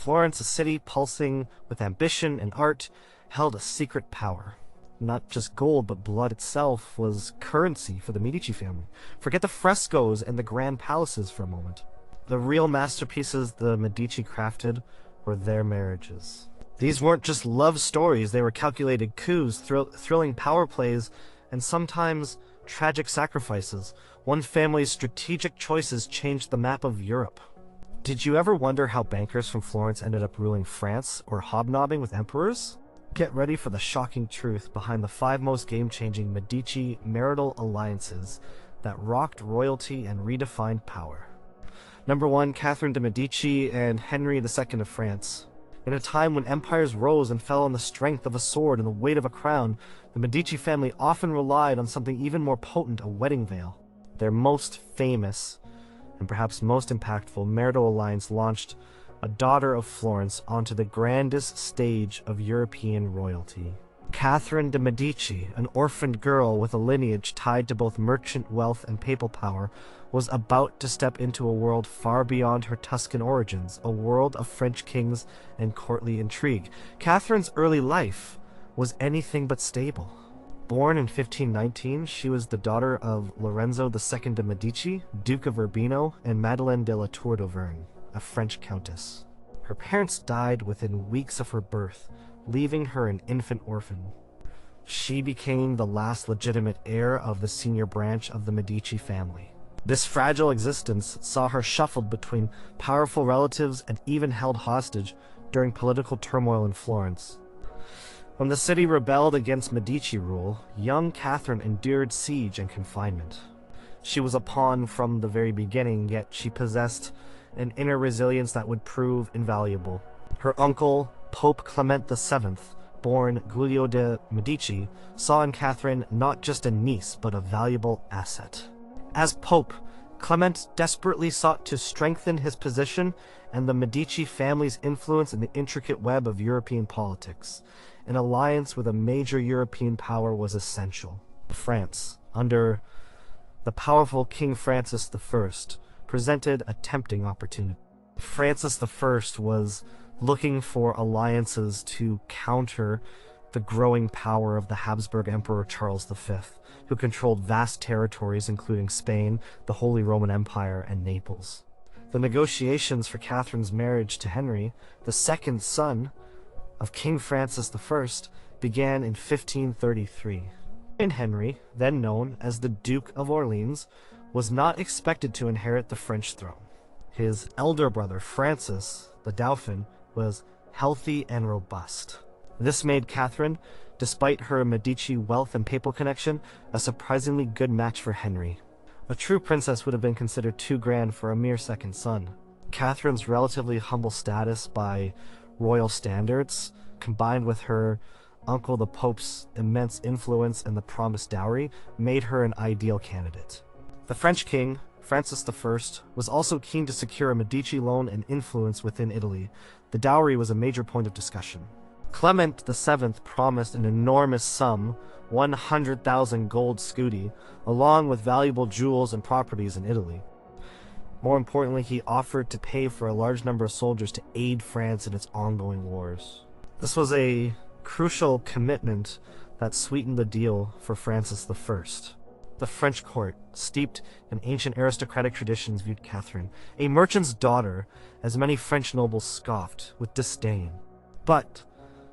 Florence, a city pulsing with ambition and art, held a secret power. Not just gold, but blood itself was currency for the Medici family. Forget the frescoes and the grand palaces for a moment. The real masterpieces the Medici crafted were their marriages. These weren't just love stories, they were calculated coups, thrilling power plays, and sometimes tragic sacrifices. One family's strategic choices changed the map of Europe. Did you ever wonder how bankers from Florence ended up ruling France or hobnobbing with emperors? Get ready for the shocking truth behind the 5 most game-changing Medici marital alliances that rocked royalty and redefined power. Number 1, Catherine de' Medici and Henry II of France. In a time when empires rose and fell on the strength of a sword and the weight of a crown, the Medici family often relied on something even more potent, a wedding veil. Their most famous, and perhaps most impactful, marital alliance launched a daughter of Florence onto the grandest stage of European royalty. Catherine de' Medici, an orphaned girl with a lineage tied to both merchant wealth and papal power, was about to step into a world far beyond her Tuscan origins, a world of French kings and courtly intrigue. Catherine's early life was anything but stable. Born in 1519, she was the daughter of Lorenzo II de' Medici, Duke of Urbino, and Madeleine de la Tour d'Auvergne, a French countess. Her parents died within weeks of her birth, leaving her an infant orphan. She became the last legitimate heir of the senior branch of the Medici family. This fragile existence saw her shuffled between powerful relatives and even held hostage during political turmoil in Florence. When the city rebelled against Medici rule, young Catherine endured siege and confinement. She was a pawn from the very beginning, yet she possessed an inner resilience that would prove invaluable. Her uncle, Pope Clement VII, born Giulio de' Medici, saw in Catherine not just a niece, but a valuable asset. As Pope, Clement desperately sought to strengthen his position and the Medici family's influence in the intricate web of European politics. An alliance with a major European power was essential. France, under the powerful King Francis I, presented a tempting opportunity. Francis I was looking for alliances to counter the growing power of the Habsburg Emperor Charles V, who controlled vast territories including Spain, the Holy Roman Empire, and Naples. The negotiations for Catherine's marriage to Henry, the second son of King Francis I, began in 1533. Henry, then known as the Duke of Orleans, was not expected to inherit the French throne. His elder brother, Francis, the Dauphin, was healthy and robust. This made Catherine, despite her Medici wealth and papal connection, a surprisingly good match for Henry. A true princess would have been considered too grand for a mere second son. Catherine's relatively humble status by royal standards, combined with her uncle the Pope's immense influence and the promised dowry, made her an ideal candidate. The French king, Francis I, was also keen to secure a Medici loan and influence within Italy. The dowry was a major point of discussion. Clement VII promised an enormous sum, 100,000 gold scudi, along with valuable jewels and properties in Italy. More importantly, he offered to pay for a large number of soldiers to aid France in its ongoing wars. This was a crucial commitment that sweetened the deal for Francis I. The French court, steeped in ancient aristocratic traditions, viewed Catherine, a merchant's daughter, as many French nobles scoffed with disdain. But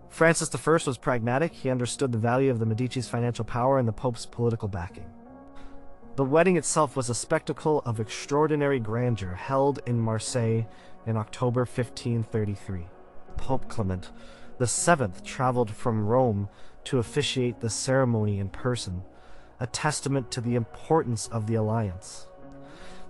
Francis I was pragmatic. He understood the value of the Medici's financial power and the Pope's political backing. The wedding itself was a spectacle of extraordinary grandeur, held in Marseille in October 1533. Pope Clement VII traveled from Rome to officiate the ceremony in person, a testament to the importance of the alliance.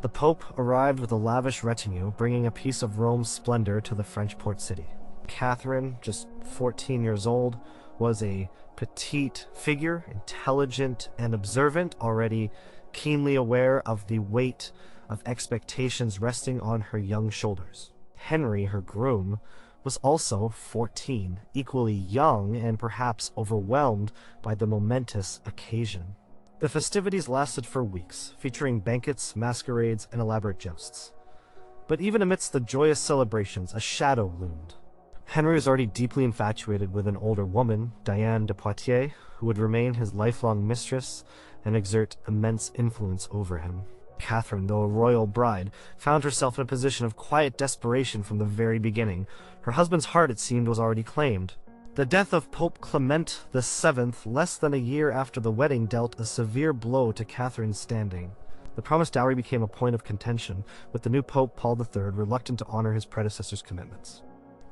The Pope arrived with a lavish retinue, bringing a piece of Rome's splendor to the French port city. Catherine, just 14 years old, was a petite figure, intelligent and observant, already keenly aware of the weight of expectations resting on her young shoulders. Henry, her groom, was also 14, equally young and perhaps overwhelmed by the momentous occasion. The festivities lasted for weeks, featuring banquets, masquerades, and elaborate jousts. But even amidst the joyous celebrations, a shadow loomed. Henry was already deeply infatuated with an older woman, Diane de Poitiers, who would remain his lifelong mistress and exert immense influence over him. Catherine, though a royal bride, found herself in a position of quiet desperation from the very beginning. Her husband's heart, it seemed, was already claimed. The death of Pope Clement VII, less than a year after the wedding, dealt a severe blow to Catherine's standing. The promised dowry became a point of contention, with the new Pope Paul III reluctant to honor his predecessor's commitments.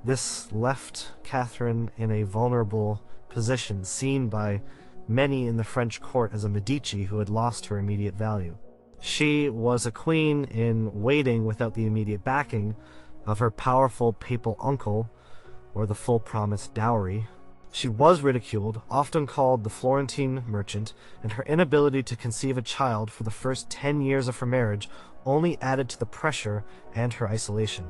This left Catherine in a vulnerable position, seen by many in the French court as a Medici who had lost her immediate value. She was a queen in waiting without the immediate backing of her powerful papal uncle, or the full promised dowry. She was ridiculed, often called the Florentine merchant, and her inability to conceive a child for the first 10 years of her marriage only added to the pressure and her isolation.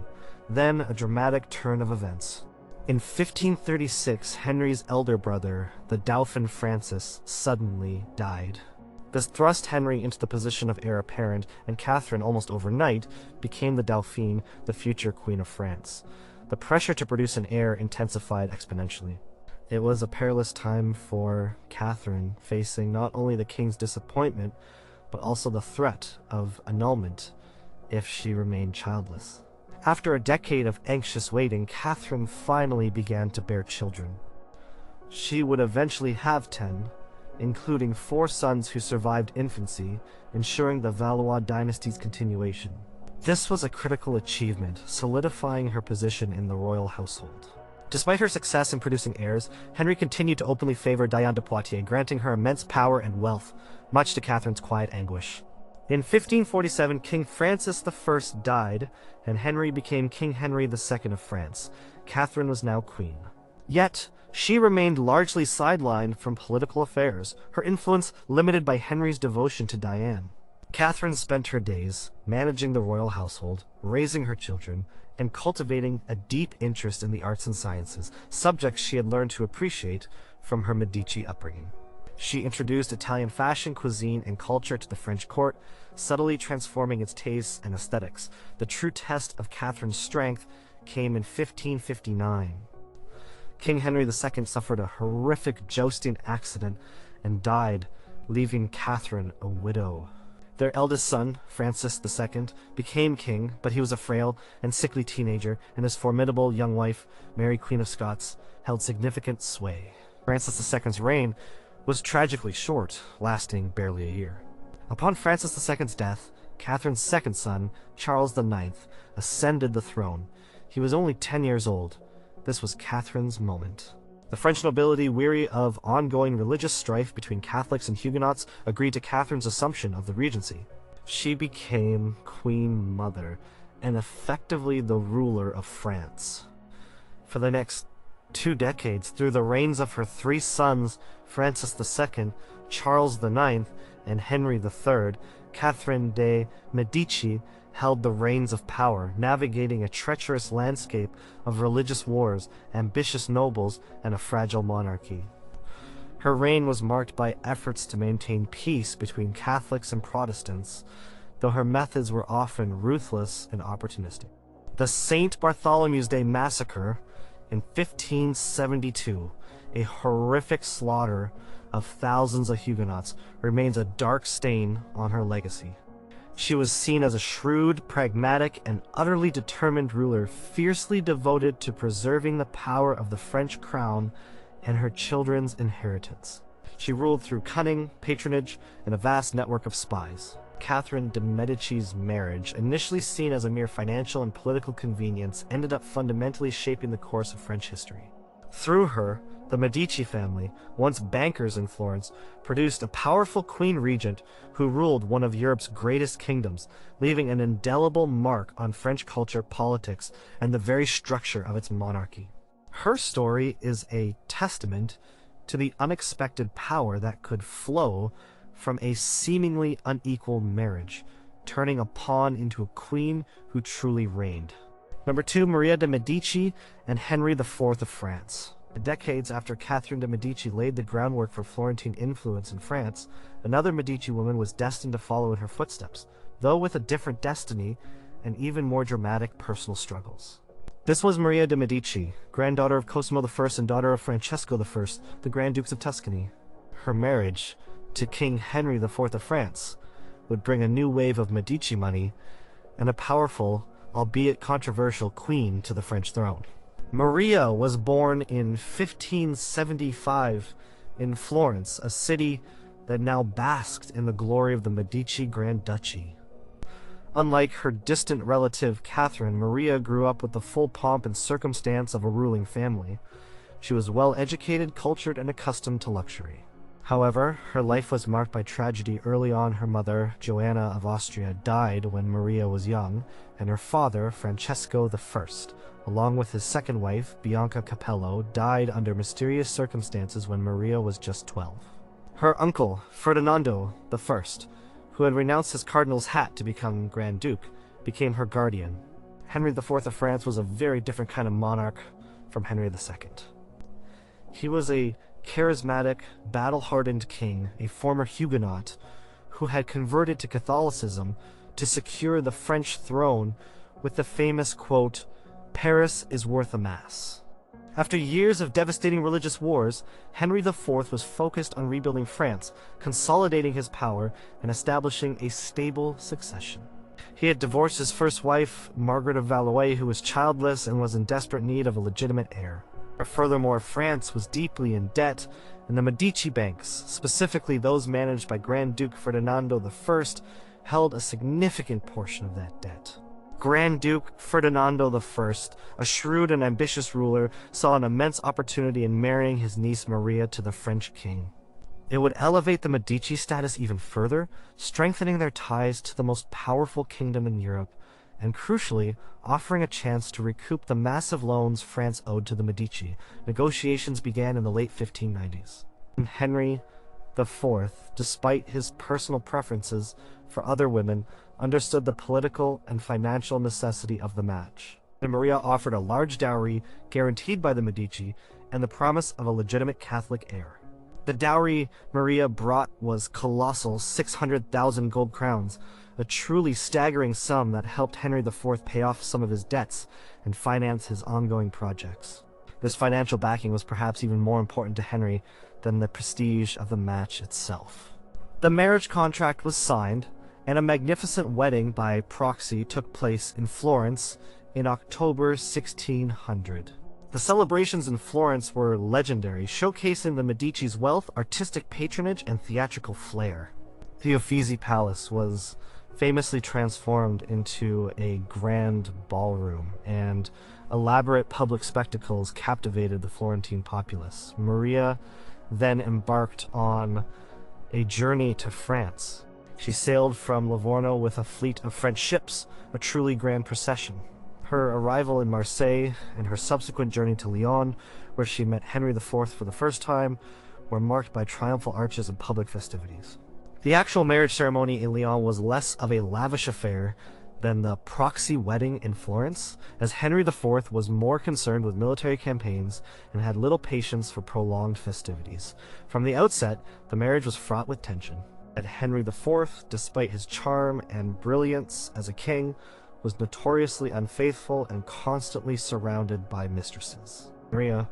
Then a dramatic turn of events. In 1536, Henry's elder brother, the Dauphin Francis, suddenly died. This thrust Henry into the position of heir apparent, and Catherine, almost overnight, became the Dauphine, the future Queen of France. The pressure to produce an heir intensified exponentially. It was a perilous time for Catherine, facing not only the king's disappointment, but also the threat of annulment if she remained childless. After a decade of anxious waiting, Catherine finally began to bear children. She would eventually have 10, including 4 sons who survived infancy, ensuring the Valois dynasty's continuation. This was a critical achievement, solidifying her position in the royal household. Despite her success in producing heirs, Henry continued to openly favor Diane de Poitiers, granting her immense power and wealth, much to Catherine's quiet anguish. In 1547, King Francis I died, and Henry became King Henry II of France. Catherine was now queen. Yet, she remained largely sidelined from political affairs, her influence limited by Henry's devotion to Diane. Catherine spent her days managing the royal household, raising her children, and cultivating a deep interest in the arts and sciences, subjects she had learned to appreciate from her Medici upbringing. She introduced Italian fashion, cuisine, and culture to the French court, subtly transforming its tastes and aesthetics. The true test of Catherine's strength came in 1559. King Henry II suffered a horrific jousting accident and died, leaving Catherine a widow. Their eldest son, Francis II, became king, but he was a frail and sickly teenager, and his formidable young wife, Mary Queen of Scots, held significant sway. Francis II's reign was tragically short, lasting barely a year. Upon Francis II's death, Catherine's second son, Charles IX, ascended the throne. He was only 10 years old. This was Catherine's moment. The French nobility, weary of ongoing religious strife between Catholics and Huguenots, agreed to Catherine's assumption of the regency. She became Queen Mother, and effectively the ruler of France. For the next 2 decades, through the reigns of her 3 sons, Francis II, Charles IX, and Henry III, Catherine de' Medici held the reins of power, navigating a treacherous landscape of religious wars, ambitious nobles, and a fragile monarchy. Her reign was marked by efforts to maintain peace between Catholics and Protestants, though her methods were often ruthless and opportunistic. The St. Bartholomew's Day Massacre in 1572, a horrific slaughter of thousands of Huguenots, remains a dark stain on her legacy. She was seen as a shrewd, pragmatic, and utterly determined ruler, fiercely devoted to preserving the power of the French crown and her children's inheritance. She ruled through cunning, patronage, and a vast network of spies. Catherine de' Medici's marriage, initially seen as a mere financial and political convenience, ended up fundamentally shaping the course of French history. Through her, the Medici family, once bankers in Florence, produced a powerful queen regent who ruled one of Europe's greatest kingdoms, leaving an indelible mark on French culture, politics, and the very structure of its monarchy. Her story is a testament to the unexpected power that could flow from a seemingly unequal marriage, turning a pawn into a queen who truly reigned. Number 2, Maria de' Medici and Henry IV of France. Decades after Catherine de' Medici laid the groundwork for Florentine influence in France, another Medici woman was destined to follow in her footsteps, though with a different destiny and even more dramatic personal struggles. This was Maria de' Medici, granddaughter of Cosimo I and daughter of Francesco I, the Grand Dukes of Tuscany. Her marriage to King Henry IV of France would bring a new wave of Medici money and a powerful, albeit controversial, queen to the French throne. Maria was born in 1575 in Florence, a city that now basked in the glory of the Medici Grand Duchy. Unlike her distant relative Catherine, Maria grew up with the full pomp and circumstance of a ruling family. She was well-educated, cultured, and accustomed to luxury. However, her life was marked by tragedy. Early on, her mother, Joanna of Austria, died when Maria was young, and her father, Francesco I, along with his second wife, Bianca Capello, died under mysterious circumstances when Maria was just 12. Her uncle, Ferdinando I, who had renounced his cardinal's hat to become Grand Duke, became her guardian. Henry IV of France was a very different kind of monarch from Henry II. He was a charismatic, battle-hardened king, a former Huguenot, who had converted to Catholicism to secure the French throne with the famous quote, "Paris is worth a mass." After years of devastating religious wars, Henry IV was focused on rebuilding France, consolidating his power, and establishing a stable succession. He had divorced his first wife, Margaret of Valois, who was childless and was in desperate need of a legitimate heir. Furthermore, France was deeply in debt, and the Medici banks, specifically those managed by Grand Duke Ferdinando I, held a significant portion of that debt. Grand Duke Ferdinando I, a shrewd and ambitious ruler, saw an immense opportunity in marrying his niece Maria to the French king. It would elevate the Medici status even further, strengthening their ties to the most powerful kingdom in Europe, and crucially, offering a chance to recoup the massive loans France owed to the Medici. Negotiations began in the late 1590s. Henry IV, despite his personal preferences for other women, understood the political and financial necessity of the match. And Maria offered a large dowry guaranteed by the Medici and the promise of a legitimate Catholic heir. The dowry Maria brought was colossal, 600,000 gold crowns, a truly staggering sum that helped Henry IV pay off some of his debts and finance his ongoing projects. This financial backing was perhaps even more important to Henry than the prestige of the match itself. The marriage contract was signed, and a magnificent wedding by proxy took place in Florence in October 1600. The celebrations in Florence were legendary, showcasing the Medici's wealth, artistic patronage, and theatrical flair. The Uffizi Palace was famously transformed into a grand ballroom, and elaborate public spectacles captivated the Florentine populace. Maria then embarked on a journey to France. She sailed from Livorno with a fleet of French ships, a truly grand procession. Her arrival in Marseille and her subsequent journey to Lyon, where she met Henry IV for the first time, were marked by triumphal arches and public festivities. The actual marriage ceremony in Lyon was less of a lavish affair than the proxy wedding in Florence, as Henry IV was more concerned with military campaigns and had little patience for prolonged festivities. From the outset, the marriage was fraught with tension. And Henry IV, despite his charm and brilliance as a king, was notoriously unfaithful and constantly surrounded by mistresses. Maria,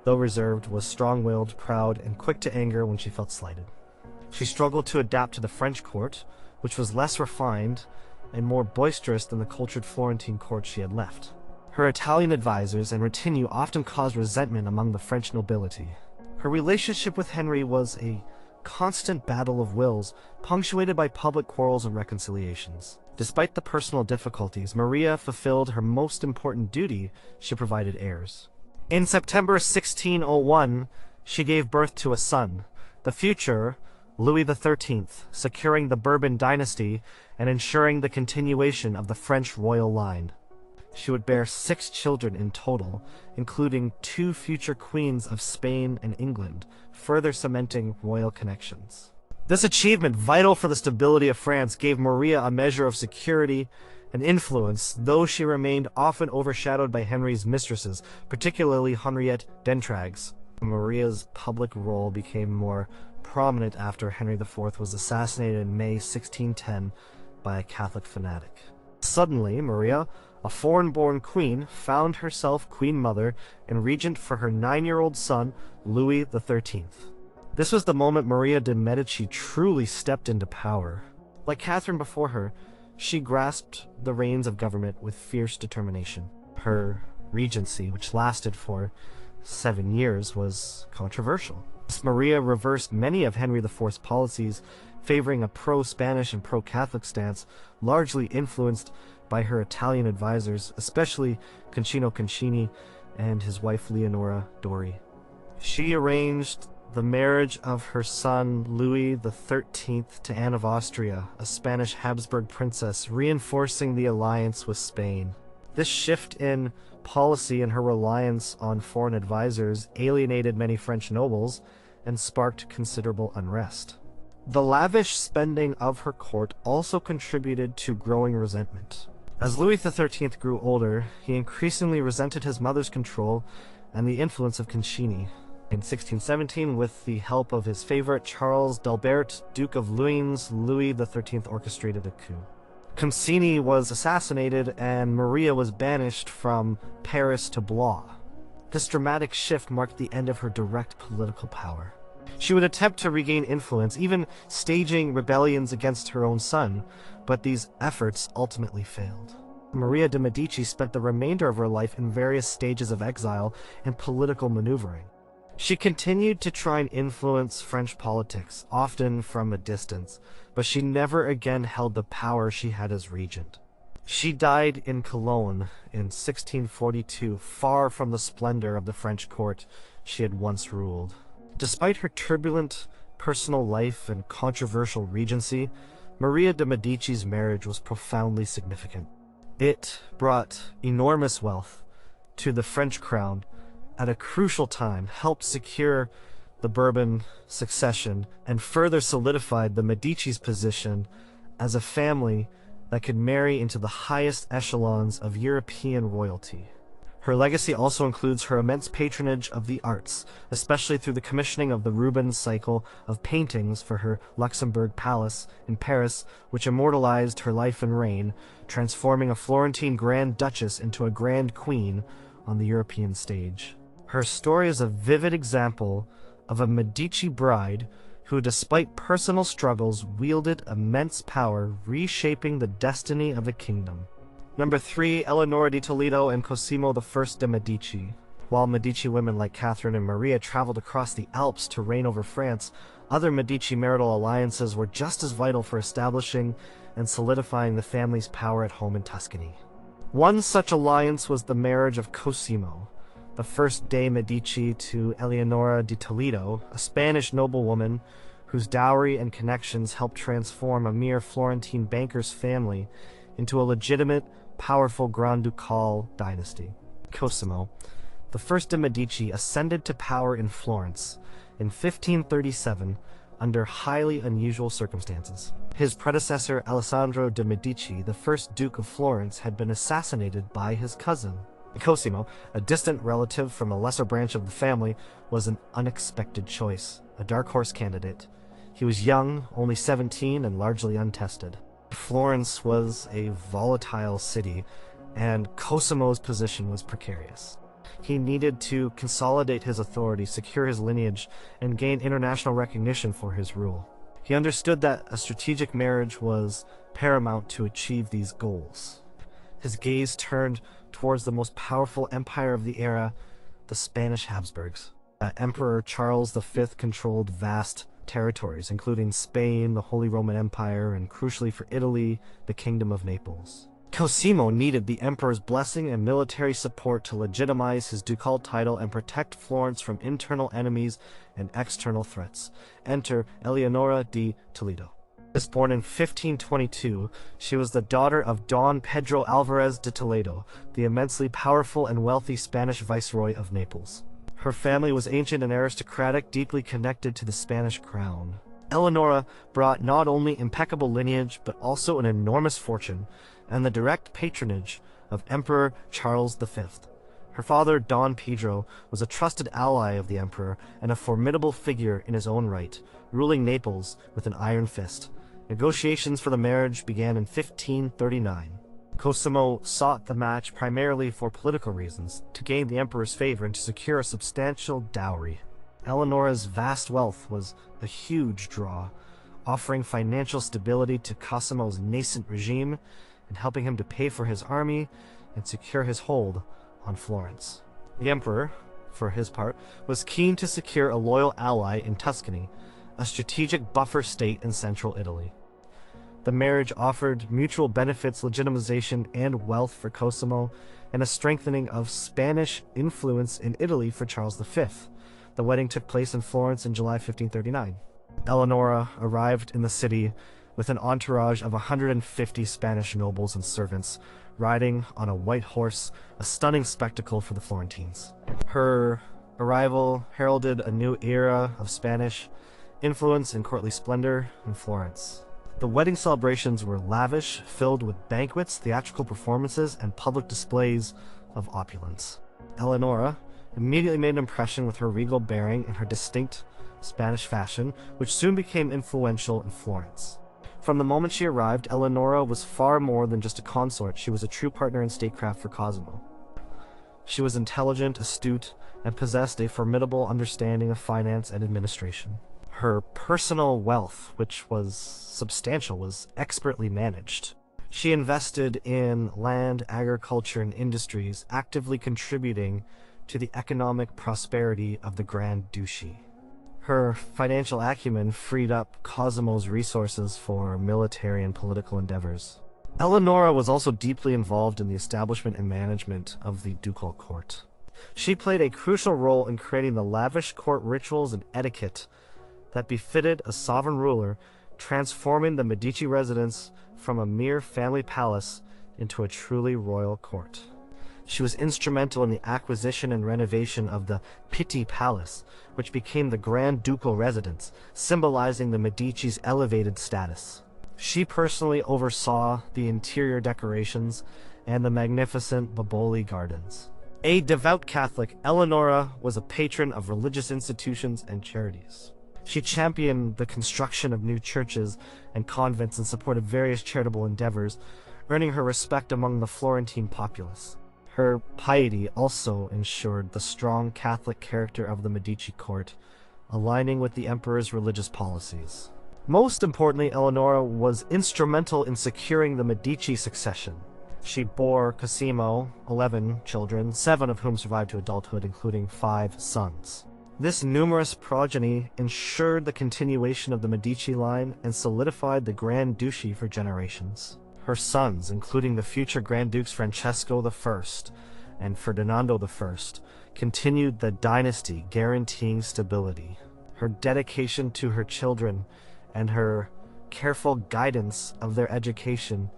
though reserved, was strong-willed, proud, and quick to anger when she felt slighted. She struggled to adapt to the French court, which was less refined and more boisterous than the cultured Florentine court she had left. Her Italian advisors and retinue often caused resentment among the French nobility. Her relationship with Henry was a constant battle of wills, punctuated by public quarrels and reconciliations. Despite the personal difficulties, Maria fulfilled her most important duty: she provided heirs. In September 1601, she gave birth to a son, the future Louis XIII, securing the Bourbon dynasty and ensuring the continuation of the French royal line. She would bear 6 children in total, including 2 future queens of Spain and England, further cementing royal connections. This achievement, vital for the stability of France, gave Maria a measure of security and influence, though she remained often overshadowed by Henry's mistresses, particularly Henriette d'Entragues. Maria's public role became more prominent after Henry IV was assassinated in May 1610 by a Catholic fanatic. Suddenly, Maria, a foreign-born queen, found herself queen mother and regent for her 9-year-old son, Louis XIII. This was the moment Maria de' Medici truly stepped into power. Like Catherine before her, she grasped the reins of government with fierce determination. Her regency, which lasted for 7 years, was controversial. Maria reversed many of Henry IV's policies, favoring a pro-Spanish and pro-Catholic stance, largely influenced by her Italian advisors, especially Concino Concini and his wife Leonora Dori. She arranged the marriage of her son Louis XIII to Anne of Austria, a Spanish Habsburg princess, reinforcing the alliance with Spain. This shift in policy and her reliance on foreign advisors alienated many French nobles and sparked considerable unrest. The lavish spending of her court also contributed to growing resentment. As Louis XIII grew older, he increasingly resented his mother's control and the influence of Concini. In 1617, with the help of his favorite Charles d'Albert, Duke of Luynes, Louis XIII orchestrated a coup. Concini was assassinated and Maria was banished from Paris to Blois. This dramatic shift marked the end of her direct political power. She would attempt to regain influence, even staging rebellions against her own son, but these efforts ultimately failed. Maria de' Medici spent the remainder of her life in various stages of exile and political maneuvering. She continued to try and influence French politics, often from a distance, but she never again held the power she had as regent. She died in Cologne in 1642, far from the splendor of the French court she had once ruled. Despite her turbulent personal life and controversial regency, Maria de' Medici's marriage was profoundly significant. It brought enormous wealth to the French crown at a crucial time, helped secure the Bourbon succession, and further solidified the Medici's position as a family that could marry into the highest echelons of European royalty. Her legacy also includes her immense patronage of the arts, especially through the commissioning of the Rubens cycle of paintings for her Luxembourg Palace in Paris, which immortalized her life and reign, transforming a Florentine Grand Duchess into a Grand Queen on the European stage. Her story is a vivid example of a Medici bride who, despite personal struggles, wielded immense power, reshaping the destiny of a kingdom. Number 3, Eleonora di Toledo and Cosimo I de' Medici. While Medici women like Catherine and Maria traveled across the Alps to reign over France, other Medici marital alliances were just as vital for establishing and solidifying the family's power at home in Tuscany. One such alliance was the marriage of Cosimo, the first de' Medici, to Eleonora di Toledo, a Spanish noblewoman whose dowry and connections helped transform a mere Florentine banker's family into a legitimate, powerful Grand Ducal dynasty. Cosimo, the first de' Medici, ascended to power in Florence in 1537 under highly unusual circumstances. His predecessor, Alessandro de' Medici, the first Duke of Florence, had been assassinated by his cousin. Cosimo, a distant relative from a lesser branch of the family, was an unexpected choice, a dark horse candidate. He was young, only 17, and largely untested. Florence was a volatile city, and Cosimo's position was precarious. He needed to consolidate his authority, secure his lineage, and gain international recognition for his rule. He understood that a strategic marriage was paramount to achieve these goals. His gaze turned towards the most powerful empire of the era, the Spanish Habsburgs. Emperor Charles V controlled vast territories, including Spain, the Holy Roman Empire, and crucially for Italy, the Kingdom of Naples. Cosimo needed the emperor's blessing and military support to legitimize his ducal title and protect Florence from internal enemies and external threats. Enter Eleonora di Toledo. Born in 1522, she was the daughter of Don Pedro Alvarez de Toledo, the immensely powerful and wealthy Spanish viceroy of Naples. Her family was ancient and aristocratic, deeply connected to the Spanish crown. Eleonora brought not only impeccable lineage, but also an enormous fortune, and the direct patronage of Emperor Charles V. Her father, Don Pedro, was a trusted ally of the emperor and a formidable figure in his own right, ruling Naples with an iron fist. Negotiations for the marriage began in 1539. Cosimo sought the match primarily for political reasons, to gain the emperor's favor and to secure a substantial dowry. Eleonora's vast wealth was a huge draw, offering financial stability to Cosimo's nascent regime and helping him to pay for his army and secure his hold on Florence. The emperor, for his part, was keen to secure a loyal ally in Tuscany, a strategic buffer state in central Italy. The marriage offered mutual benefits, legitimization, and wealth for Cosimo, and a strengthening of Spanish influence in Italy for Charles V. The wedding took place in Florence in July 1539. Eleonora arrived in the city with an entourage of 150 Spanish nobles and servants, riding on a white horse, a stunning spectacle for the Florentines. Her arrival heralded a new era of Spanish influence and courtly splendor in Florence. The wedding celebrations were lavish, filled with banquets, theatrical performances, and public displays of opulence. Eleonora immediately made an impression with her regal bearing and her distinct Spanish fashion, which soon became influential in Florence. From the moment she arrived, Eleonora was far more than just a consort. She was a true partner in statecraft for Cosimo. She was intelligent, astute, and possessed a formidable understanding of finance and administration. Her personal wealth, which was substantial, was expertly managed. She invested in land, agriculture, and industries, actively contributing to the economic prosperity of the Grand Duchy. Her financial acumen freed up Cosimo's resources for military and political endeavors. Eleonora was also deeply involved in the establishment and management of the ducal court. She played a crucial role in creating the lavish court rituals and etiquette that befitted a sovereign ruler, transforming the Medici residence from a mere family palace into a truly royal court. She was instrumental in the acquisition and renovation of the Pitti Palace, which became the Grand Ducal residence, symbolizing the Medici's elevated status. She personally oversaw the interior decorations and the magnificent Boboli gardens. A devout Catholic, Eleonora was a patron of religious institutions and charities. She championed the construction of new churches and convents and supported various charitable endeavors, earning her respect among the Florentine populace. Her piety also ensured the strong Catholic character of the Medici court, aligning with the emperor's religious policies. Most importantly, Eleonora was instrumental in securing the Medici succession. She bore Cosimo 11 children, 7 of whom survived to adulthood, including 5 sons. This numerous progeny ensured the continuation of the Medici line and solidified the Grand Duchy for generations. Her sons, including the future Grand Dukes Francesco I and Ferdinando I, continued the dynasty, guaranteeing stability. Her dedication to her children and her careful guidance of their education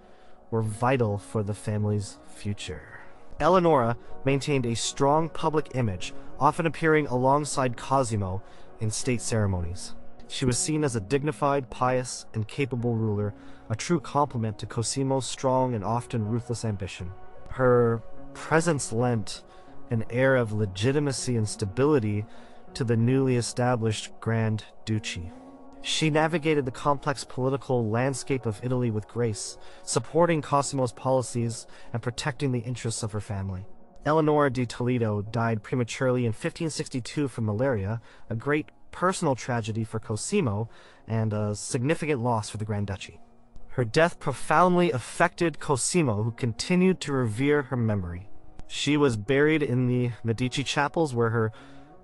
were vital for the family's future. Eleonora maintained a strong public image, often appearing alongside Cosimo in state ceremonies. She was seen as a dignified, pious, and capable ruler, a true complement to Cosimo's strong and often ruthless ambition. Her presence lent an air of legitimacy and stability to the newly established Grand Duchy. She navigated the complex political landscape of Italy with grace, supporting Cosimo's policies and protecting the interests of her family. Eleonora di Toledo died prematurely in 1562 from malaria, a great personal tragedy for Cosimo and a significant loss for the Grand Duchy. Her death profoundly affected Cosimo, who continued to revere her memory. She was buried in the Medici chapels, where her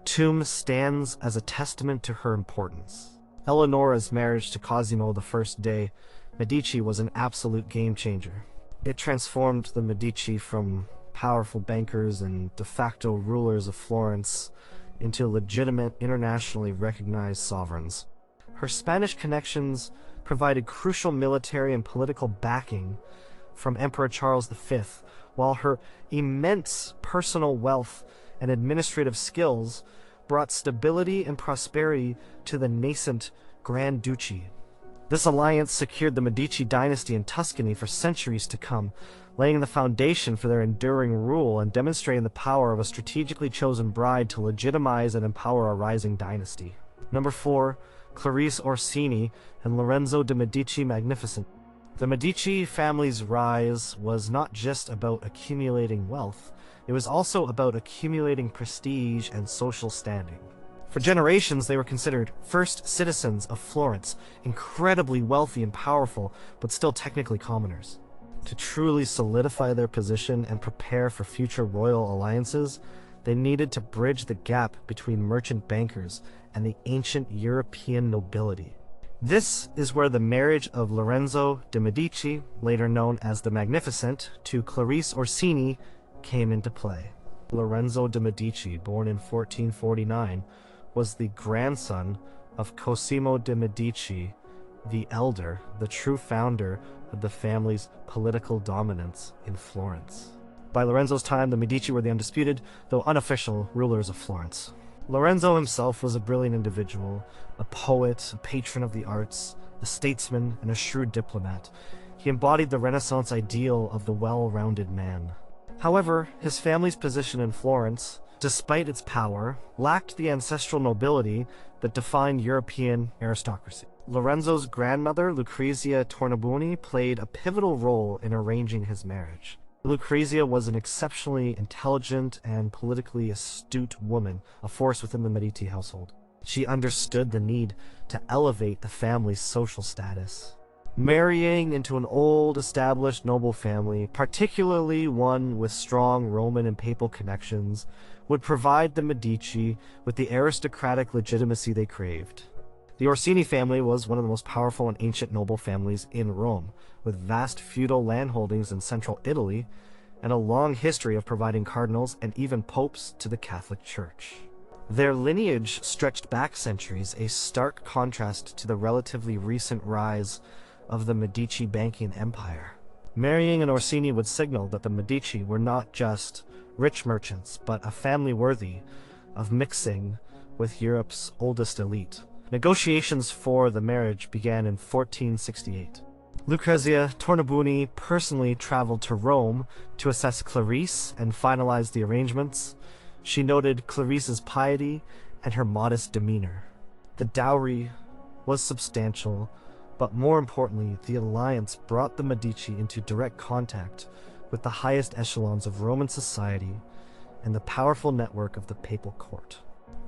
tomb stands as a testament to her importance. Eleonora's marriage to Cosimo I Medici was an absolute game-changer. It transformed the Medici from powerful bankers and de facto rulers of Florence into legitimate, internationally recognized sovereigns. Her Spanish connections provided crucial military and political backing from Emperor Charles V, while her immense personal wealth and administrative skills brought stability and prosperity to the nascent Grand Duchy. This alliance secured the Medici dynasty in Tuscany for centuries to come, laying the foundation for their enduring rule and demonstrating the power of a strategically chosen bride to legitimize and empower a rising dynasty. Number 4. Clarice Orsini and Lorenzo de' Medici Magnificent. The Medici family's rise was not just about accumulating wealth, it was also about accumulating prestige and social standing. For generations, they were considered first citizens of Florence, incredibly wealthy and powerful, but still technically commoners. To truly solidify their position and prepare for future royal alliances, they needed to bridge the gap between merchant bankers and the ancient European nobility. This is where the marriage of Lorenzo de' Medici, later known as the Magnificent, to Clarice Orsini came into play. Lorenzo de' Medici, born in 1449, was the grandson of Cosimo de' Medici, the elder, the true founder of the family's political dominance in Florence. By Lorenzo's time, the Medici were the undisputed, though unofficial, rulers of Florence. Lorenzo himself was a brilliant individual, a poet, a patron of the arts, a statesman, and a shrewd diplomat. He embodied the Renaissance ideal of the well-rounded man. However, his family's position in Florence, despite its power, lacked the ancestral nobility that defined European aristocracy. Lorenzo's grandmother, Lucrezia Tornabuoni, played a pivotal role in arranging his marriage. Lucrezia was an exceptionally intelligent and politically astute woman, a force within the Medici household. She understood the need to elevate the family's social status. Marrying into an old, established noble family, particularly one with strong Roman and papal connections, would provide the Medici with the aristocratic legitimacy they craved. The Orsini family was one of the most powerful and ancient noble families in Rome, with vast feudal landholdings in central Italy and a long history of providing cardinals and even popes to the Catholic Church. Their lineage stretched back centuries, a stark contrast to the relatively recent rise of the Medici banking empire. Marrying an Orsini would signal that the Medici were not just rich merchants, but a family worthy of mixing with Europe's oldest elite. Negotiations for the marriage began in 1468. Lucrezia Tornabuoni personally traveled to Rome to assess Clarice and finalize the arrangements. She noted Clarice's piety and her modest demeanor. The dowry was substantial, but more importantly, the alliance brought the Medici into direct contact with the highest echelons of Roman society and the powerful network of the papal court.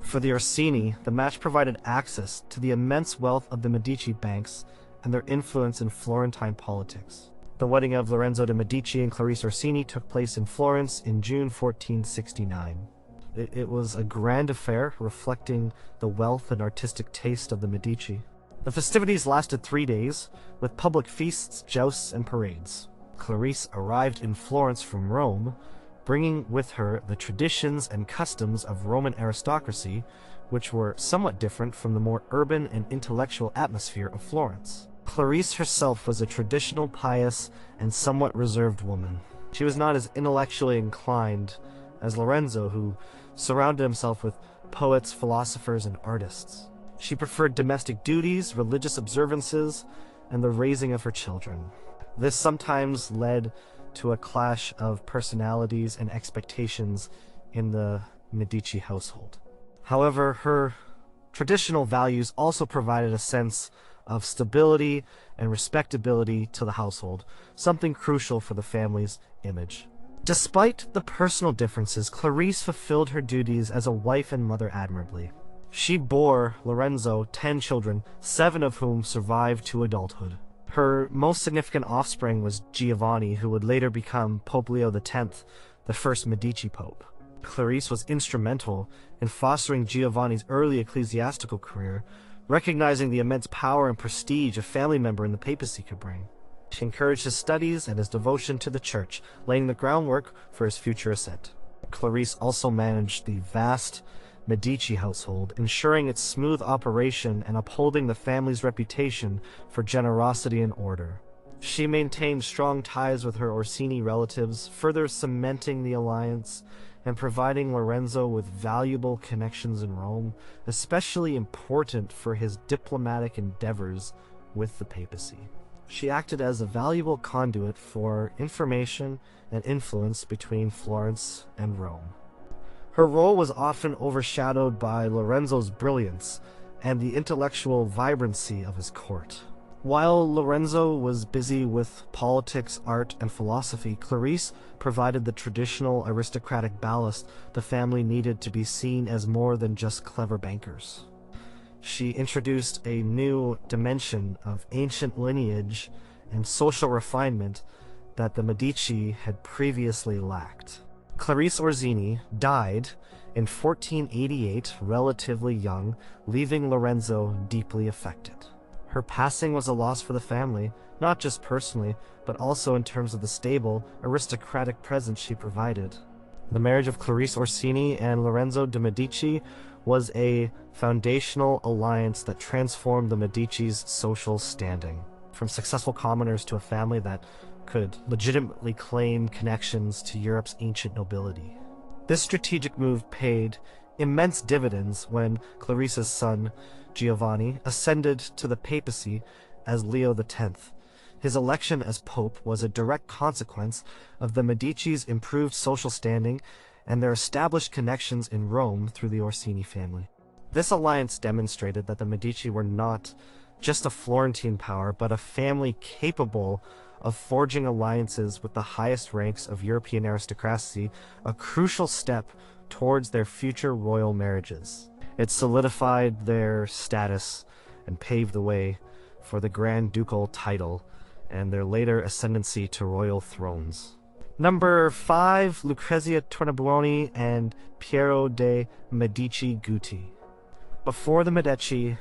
For the Orsini, the match provided access to the immense wealth of the Medici banks and their influence in Florentine politics. The wedding of Lorenzo de' Medici and Clarice Orsini took place in Florence in June 1469. It was a grand affair reflecting the wealth and artistic taste of the Medici. The festivities lasted 3 days, with public feasts, jousts, and parades. Clarice arrived in Florence from Rome, bringing with her the traditions and customs of Roman aristocracy, which were somewhat different from the more urban and intellectual atmosphere of Florence. Clarice herself was a traditional, pious, and somewhat reserved woman. She was not as intellectually inclined as Lorenzo, who surrounded himself with poets, philosophers, and artists. She preferred domestic duties, religious observances, and the raising of her children. This sometimes led to a clash of personalities and expectations in the Medici household. However, her traditional values also provided a sense of stability and respectability to the household, something crucial for the family's image. Despite the personal differences, Clarice fulfilled her duties as a wife and mother admirably. She bore Lorenzo 10 children, 7 of whom survived to adulthood. Her most significant offspring was Giovanni, who would later become Pope Leo X, the first Medici pope. Clarice was instrumental in fostering Giovanni's early ecclesiastical career, recognizing the immense power and prestige a family member in the papacy could bring. She encouraged his studies and his devotion to the church, laying the groundwork for his future ascent. Clarice also managed the vast Medici household, ensuring its smooth operation and upholding the family's reputation for generosity and order. She maintained strong ties with her Orsini relatives, further cementing the alliance and providing Lorenzo with valuable connections in Rome, especially important for his diplomatic endeavors with the papacy. She acted as a valuable conduit for information and influence between Florence and Rome. Her role was often overshadowed by Lorenzo's brilliance and the intellectual vibrancy of his court. While Lorenzo was busy with politics, art, and philosophy, Clarice provided the traditional aristocratic ballast the family needed to be seen as more than just clever bankers. She introduced a new dimension of ancient lineage and social refinement that the Medici had previously lacked. Clarice Orsini died in 1488, relatively young, leaving Lorenzo deeply affected. Her passing was a loss for the family, not just personally, but also in terms of the stable, aristocratic presence she provided. The marriage of Clarice Orsini and Lorenzo de' Medici was a foundational alliance that transformed the Medici's social standing, from successful commoners to a family that could legitimately claim connections to Europe's ancient nobility. This strategic move paid immense dividends when Clarice's son, Giovanni, ascended to the papacy as Leo X. His election as pope was a direct consequence of the Medici's improved social standing and their established connections in Rome through the Orsini family. This alliance demonstrated that the Medici were not just a Florentine power, but a family capable of forging alliances with the highest ranks of European aristocracy, a crucial step towards their future royal marriages. It solidified their status and paved the way for the Grand Ducal title and their later ascendancy to royal thrones. Number 5, Lucrezia Tornabuoni and Piero de' Medici Guti. Before the Medici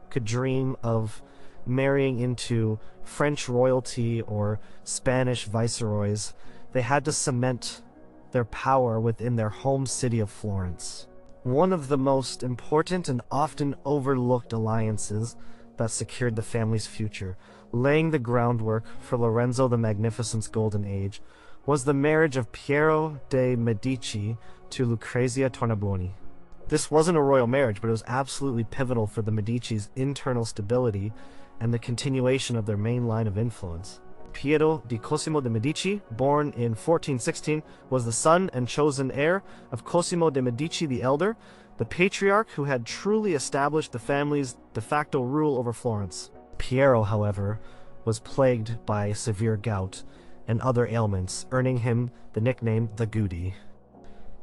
could dream of marrying into French royalty or Spanish viceroys, they had to cement their power within their home city of Florence. One of the most important and often overlooked alliances that secured the family's future, laying the groundwork for Lorenzo the Magnificent's golden age, was the marriage of Piero de' Medici to Lucrezia Tornabuoni. This wasn't a royal marriage, but it was absolutely pivotal for the Medici's internal stability and the continuation of their main line of influence. Piero di Cosimo de' Medici, born in 1416, was the son and chosen heir of Cosimo de' Medici the Elder, the patriarch who had truly established the family's de facto rule over Florence. Piero, however, was plagued by severe gout and other ailments, earning him the nickname the Goody.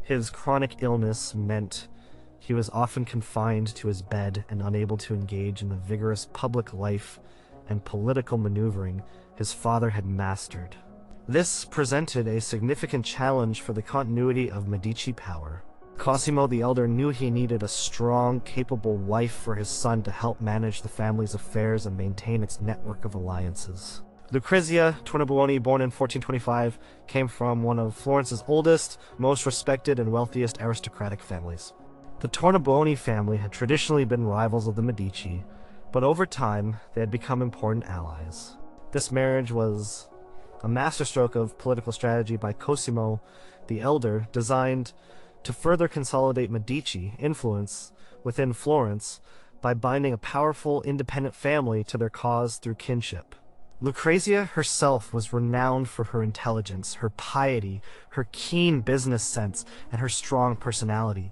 His chronic illness meant he was often confined to his bed and unable to engage in the vigorous public life and political maneuvering his father had mastered. This presented a significant challenge for the continuity of Medici power. Cosimo the Elder knew he needed a strong, capable wife for his son to help manage the family's affairs and maintain its network of alliances. Lucrezia Tornabuoni, born in 1425, came from one of Florence's oldest, most respected, and wealthiest aristocratic families. The Tornabuoni family had traditionally been rivals of the Medici, but over time they had become important allies. This marriage was a masterstroke of political strategy by Cosimo the Elder, designed to further consolidate Medici influence within Florence by binding a powerful, independent family to their cause through kinship. Lucrezia herself was renowned for her intelligence, her piety, her keen business sense, and her strong personality.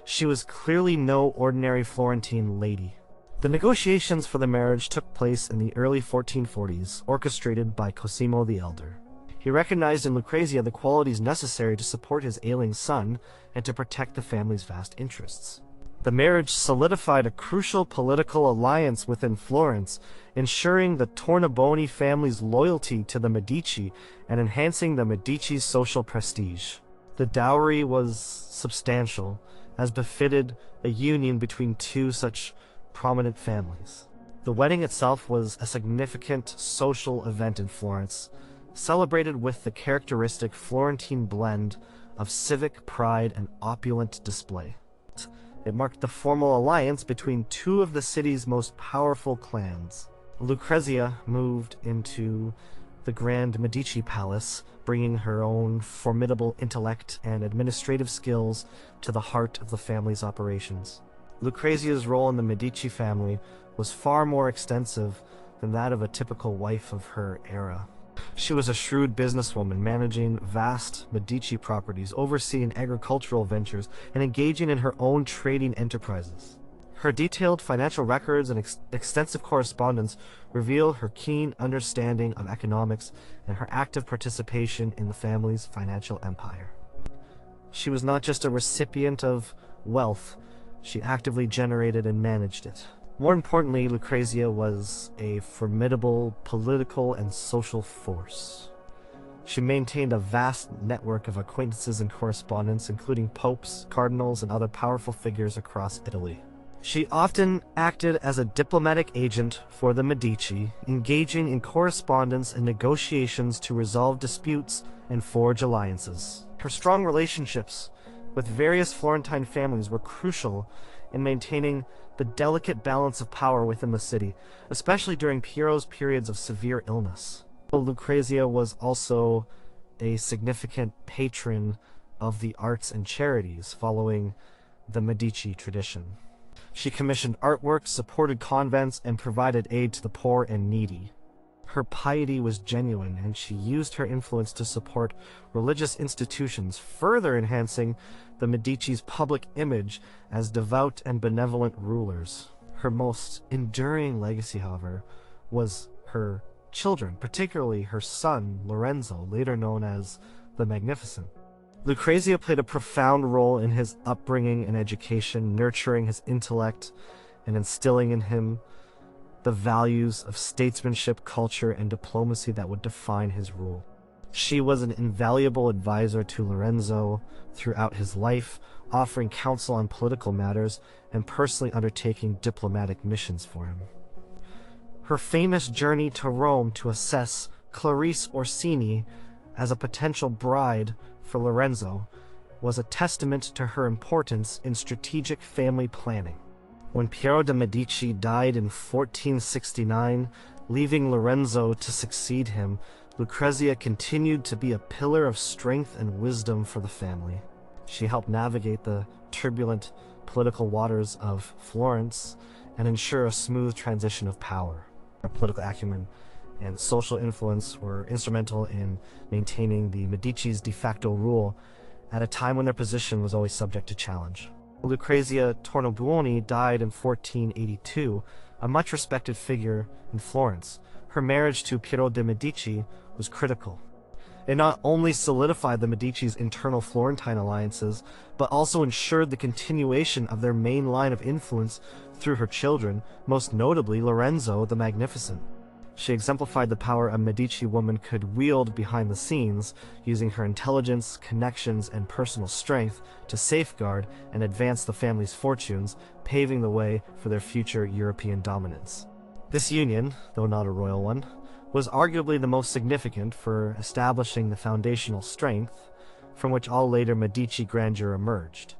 She was clearly no ordinary Florentine lady. The negotiations for the marriage took place in the early 1440s, orchestrated by Cosimo the Elder. He recognized in Lucrezia the qualities necessary to support his ailing son and to protect the family's vast interests. The marriage solidified a crucial political alliance within Florence, ensuring the Tornabuoni family's loyalty to the Medici and enhancing the Medici's social prestige. The dowry was substantial, as befitted a union between two such prominent families. The wedding itself was a significant social event in Florence, celebrated with the characteristic Florentine blend of civic pride and opulent display. It marked the formal alliance between two of the city's most powerful clans. Lucrezia moved into the Grand Medici Palace, bringing her own formidable intellect and administrative skills to the heart of the family's operations. Lucrezia's role in the Medici family was far more extensive than that of a typical wife of her era. She was a shrewd businesswoman, managing vast Medici properties, overseeing agricultural ventures, and engaging in her own trading enterprises. Her detailed financial records and extensive correspondence reveal her keen understanding of economics and her active participation in the family's financial empire. She was not just a recipient of wealth, she actively generated and managed it. More importantly, Lucrezia was a formidable political and social force. She maintained a vast network of acquaintances and correspondence, including popes, cardinals, and other powerful figures across Italy. She often acted as a diplomatic agent for the Medici, engaging in correspondence and negotiations to resolve disputes and forge alliances. Her strong relationships with various Florentine families were crucial in maintaining the delicate balance of power within the city, especially during Piero's periods of severe illness. Lucrezia was also a significant patron of the arts and charities following the Medici tradition. She commissioned artwork, supported convents, and provided aid to the poor and needy. Her piety was genuine, and she used her influence to support religious institutions, further enhancing the Medici's public image as devout and benevolent rulers. Her most enduring legacy, however, was her children, particularly her son, Lorenzo, later known as the Magnificent. Lucrezia played a profound role in his upbringing and education, nurturing his intellect and instilling in him the values of statesmanship, culture, and diplomacy that would define his rule. She was an invaluable advisor to Lorenzo throughout his life, offering counsel on political matters and personally undertaking diplomatic missions for him. Her famous journey to Rome to assess Clarice Orsini as a potential bride for Lorenzo was a testament to her importance in strategic family planning. When Piero de' Medici died in 1469, leaving Lorenzo to succeed him, Lucrezia continued to be a pillar of strength and wisdom for the family. She helped navigate the turbulent political waters of Florence and ensure a smooth transition of power. Her political acumen and social influence were instrumental in maintaining the Medici's de facto rule at a time when their position was always subject to challenge. Lucrezia Tornabuoni died in 1482, a much respected figure in Florence. Her marriage to Piero de' Medici was critical. It not only solidified the Medici's internal Florentine alliances, but also ensured the continuation of their main line of influence through her children, most notably Lorenzo the Magnificent. She exemplified the power a Medici woman could wield behind the scenes, using her intelligence, connections, and personal strength to safeguard and advance the family's fortunes, paving the way for their future European dominance. This union, though not a royal one, was arguably the most significant for establishing the foundational strength from which all later Medici grandeur emerged.